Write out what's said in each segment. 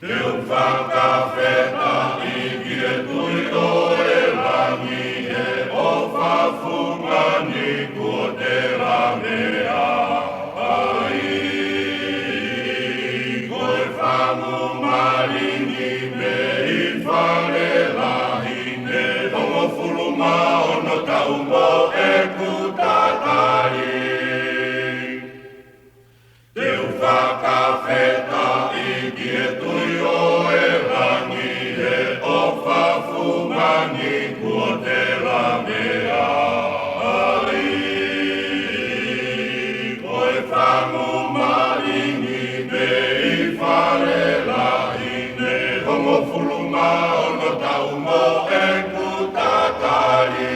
Teu whakawheta I kia tui o e rangi e o whawhungani kua te rangea ai. Koe whangu maringi me I whare lahi ne tongo furuma ono tau mo e kutatai. Teu whakawheta I kia tui o e rangi e o whawhungani kua te rangea ai. Koe whangu maringi me I whare lahi ne hongo furuma ono tau mo e kutatai.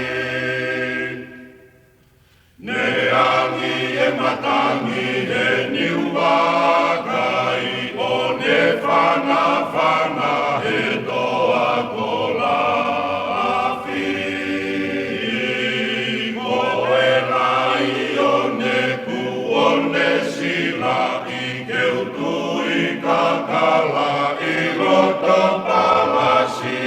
Ne angi e matangi e niuakai o ne whana he toa kola awhi. Ko e rai o ne ku o ne sila I keutu I kakala I roto palasi.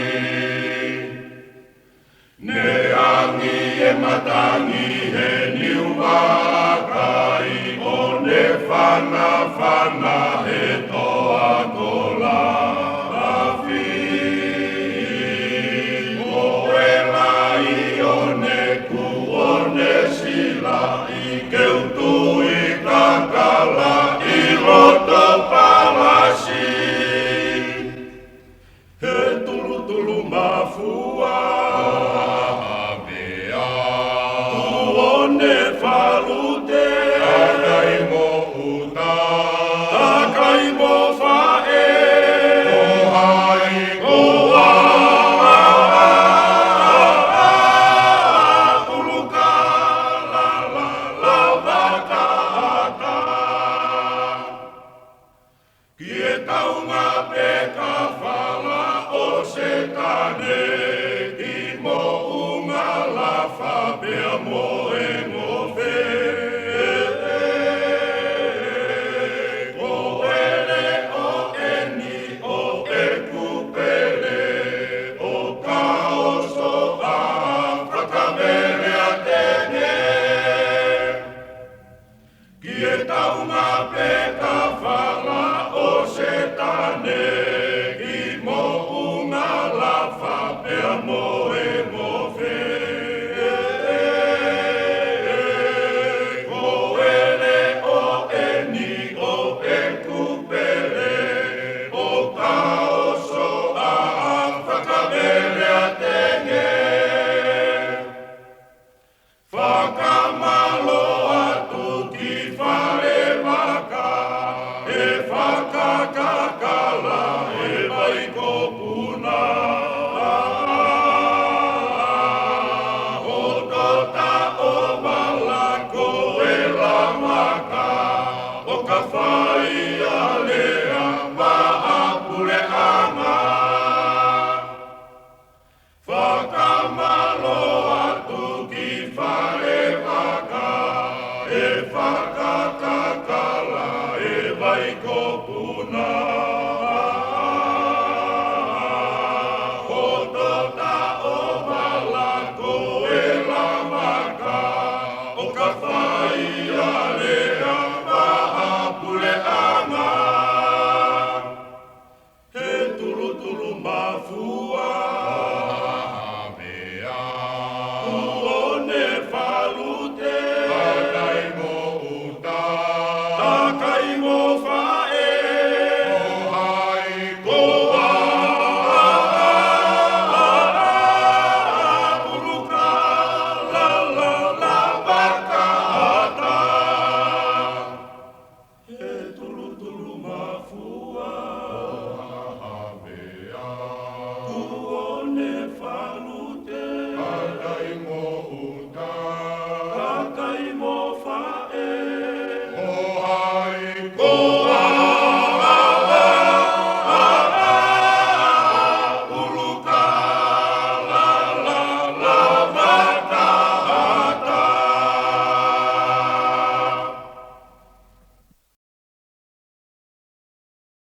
Ne angi e matangi he niuakai o ne whana he toa kola awhi. Ko e rai o ne ku o ne sila I keutu I kakala I roto palasi. He tulu mafua mea tuone falute takai mo uta takai mo fae kohai koa tuluka la vakata kie taunga peka